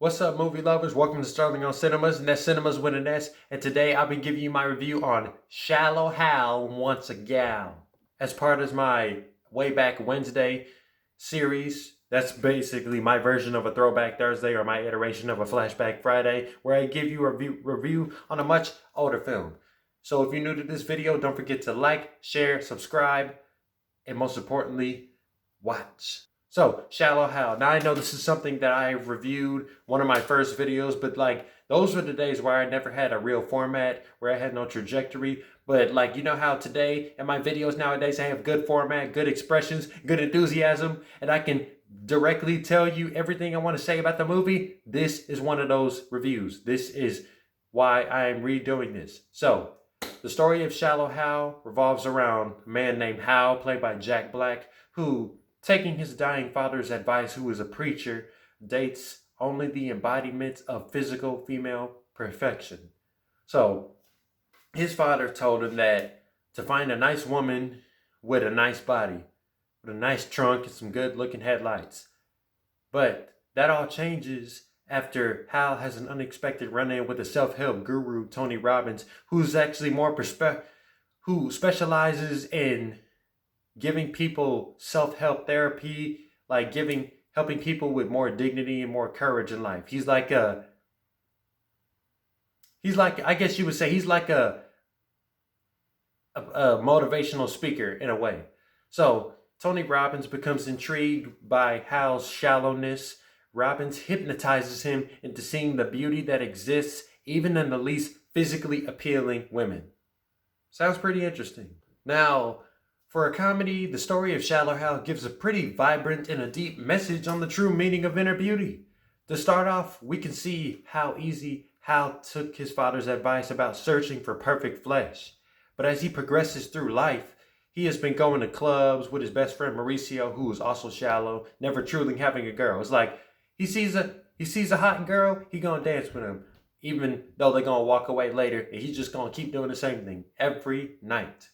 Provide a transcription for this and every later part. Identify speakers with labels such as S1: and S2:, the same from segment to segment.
S1: What's up, movie lovers? Welcome to Starling on Cinemas, and that's Cinemas with an S. And today I'll be giving you my review on Shallow Hal Wants a Gal. As part of my Way Back Wednesday series, that's basically my version of a Throwback Thursday or my iteration of a Flashback Friday, where I give you a review on a much older film. So if you're new to this video, don't forget to like, share, subscribe, and most importantly, watch. So, Shallow Hal. Now I know this is something that I reviewed, one of my first videos, but like those were the days where I never had a real format, where I had no trajectory. But like, you know how today in my videos nowadays I have good format, good expressions, good enthusiasm, and I can directly tell you everything I want to say about the movie? This is one of those reviews. This is why I am redoing this. So, the story of Shallow Hal revolves around a man named Hal, played by Jack Black, who, taking his dying father's advice, who is a preacher, dates only the embodiments of physical female perfection. So, his father told him that to find a nice woman with a nice body, with a nice trunk and some good looking headlights. But that all changes after Hal has an unexpected run-in with a self-help guru, Tony Robbins, who's actually who specializes in giving people self-help therapy, like helping people with more dignity and more courage in life. He's like I guess you would say he's like a motivational speaker in a way. So Tony Robbins becomes intrigued by Hal's shallowness. Robbins hypnotizes him into seeing the beauty that exists even in the least physically appealing women. Sounds pretty interesting. Now, for a comedy, the story of Shallow Hal gives a pretty vibrant and a deep message on the true meaning of inner beauty. To start off, we can see how easy Hal took his father's advice about searching for perfect flesh. But as he progresses through life, he has been going to clubs with his best friend Mauricio, who is also shallow, never truly having a girl. It's like he sees a hot girl, he gonna dance with him, even though they're gonna walk away later, and he's just gonna keep doing the same thing every night.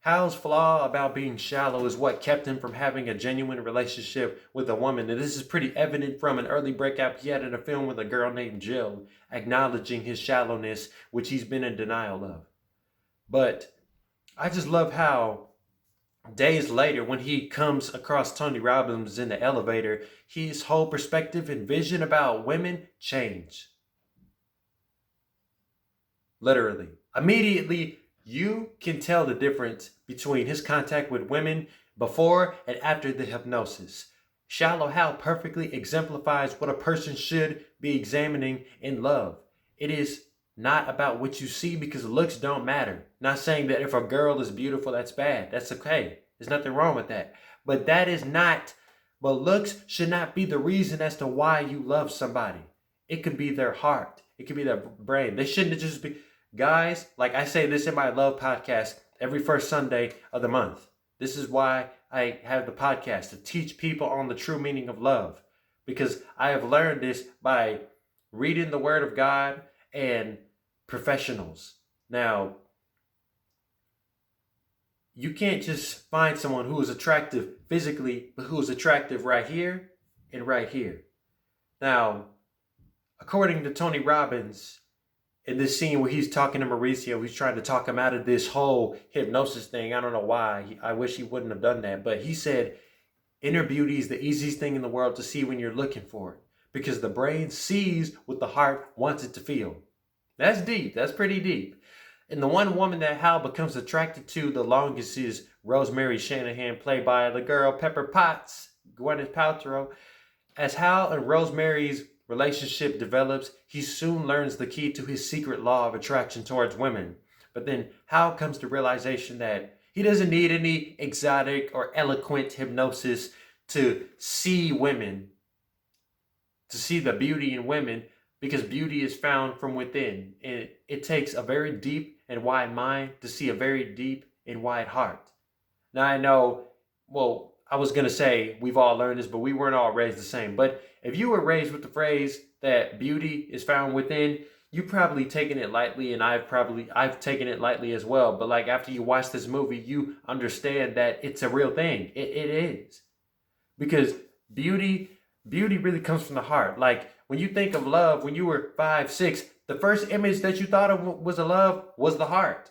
S1: Hal's flaw about being shallow is what kept him from having a genuine relationship with a woman, and this is pretty evident from an early breakup he had in a film with a girl named Jill, acknowledging his shallowness, which he's been in denial of. But I just love how days later, when he comes across Tony Robbins in the elevator, his whole perspective and vision about women change. Literally. Immediately, you can tell the difference between his contact with women before and after the hypnosis. Shallow Hal perfectly exemplifies what a person should be examining in love. It is not about what you see, because looks don't matter. Not saying that if a girl is beautiful, that's bad. That's okay. There's nothing wrong with that. But looks should not be the reason as to why you love somebody. It could be their heart. It could be their brain. They shouldn't just be... Guys, like I say this in my love podcast every first Sunday of the month. This is why I have the podcast, to teach people on the true meaning of love. Because I have learned this by reading the Word of God and professionals. Now, you can't just find someone who is attractive physically, but who is attractive right here and right here. Now, according to Tony Robbins, in this scene where he's talking to Mauricio, he's trying to talk him out of this whole hypnosis thing. I don't know why. I wish he wouldn't have done that. But he said, inner beauty is the easiest thing in the world to see when you're looking for it, because the brain sees what the heart wants it to feel. That's deep. That's pretty deep. And the one woman that Hal becomes attracted to the longest is Rosemary Shanahan, played by the girl Pepper Potts, Gwyneth Paltrow. As Hal and Rosemary's relationship develops, he soon learns the key to his secret law of attraction towards women. But then Hal comes to realization that he doesn't need any exotic or eloquent hypnosis to see women, to see the beauty in women, because beauty is found from within. And it takes a very deep and wide mind to see a very deep and wide heart. Now I know, well, I was going to say we've all learned this, but we weren't all raised the same. But if you were raised with the phrase that beauty is found within, you probably taken it lightly, and I've taken it lightly as well. But like after you watch this movie, you understand that it's a real thing. It is. Because beauty beauty really comes from the heart. Like when you think of love, when you were 5, 6, the first image that you thought of was a love was the heart.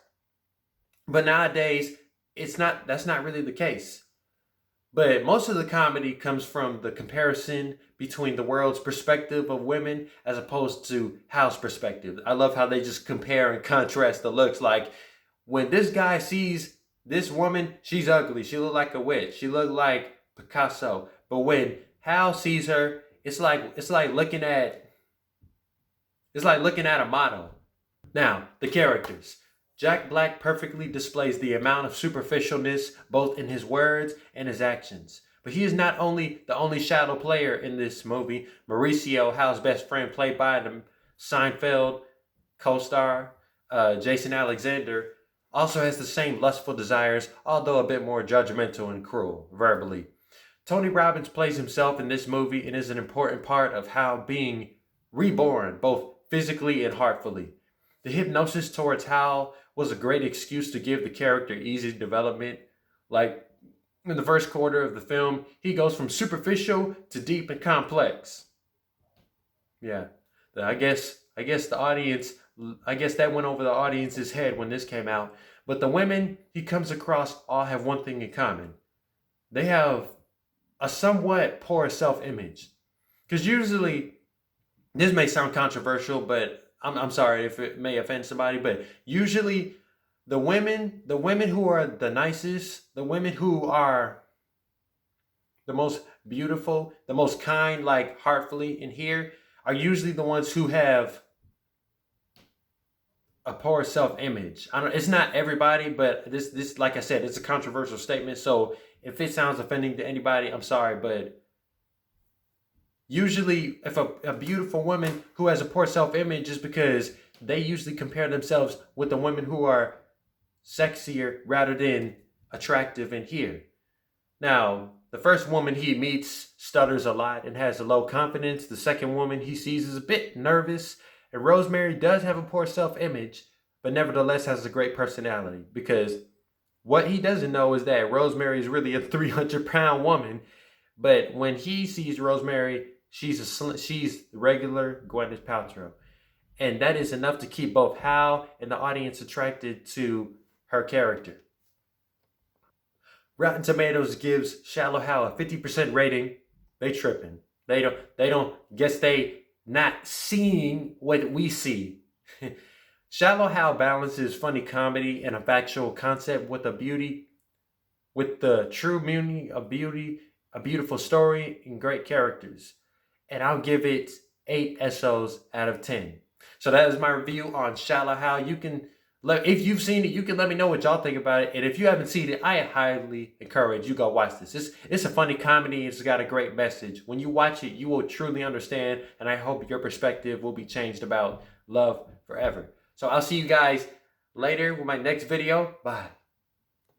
S1: But nowadays, that's not really the case. But most of the comedy comes from the comparison between the world's perspective of women as opposed to Hal's perspective. I love how they just compare and contrast the looks. Like when this guy sees this woman, she's ugly. She looked like a witch. She looked like Picasso. But when Hal sees her, it's like looking at a model. Now, the characters. Jack Black perfectly displays the amount of superficialness both in his words and his actions. But he is not only the only shadow player in this movie. Mauricio, Hal's best friend, played by the Seinfeld co-star Jason Alexander, also has the same lustful desires, although a bit more judgmental and cruel, verbally. Tony Robbins plays himself in this movie and is an important part of Hal being reborn, both physically and heartfully. The hypnosis towards Hal was a great excuse to give the character easy development. Like in the first quarter of the film, he goes from superficial to deep and complex. Yeah, I guess the audience, I guess that went over the audience's head when this came out. But the women he comes across all have one thing in common. They have a somewhat poor self-image. Because usually, this may sound controversial, but I'm sorry if it may offend somebody, but usually the women who are the nicest, the women who are the most beautiful, the most kind, like heartfully in here, are usually the ones who have a poor self-image. It's not everybody, but this like I said, it's a controversial statement. So if it sounds offending to anybody, I'm sorry, but usually, if a beautiful woman who has a poor self-image is because they usually compare themselves with the women who are sexier rather than attractive in here. Now, the first woman he meets stutters a lot and has a low confidence. The second woman he sees is a bit nervous. And Rosemary does have a poor self-image, but nevertheless has a great personality. Because what he doesn't know is that Rosemary is really a 300-pound woman. But when he sees Rosemary, she's regular Gwyneth Paltrow. And that is enough to keep both Hal and the audience attracted to her character. Rotten Tomatoes gives Shallow Hal a 50% rating. They tripping. They don't guess they not seeing what we see. Shallow Hal balances funny comedy and a factual concept with the true meaning of beauty, a beautiful story, and great characters. And I'll give it 8 SOs out of 10. So that is my review on Shallow Hal. If you've seen it, you can let me know what y'all think about it. And if you haven't seen it, I highly encourage you go watch this. It's a funny comedy. It's got a great message. When you watch it, you will truly understand. And I hope your perspective will be changed about love forever. So I'll see you guys later with my next video. Bye.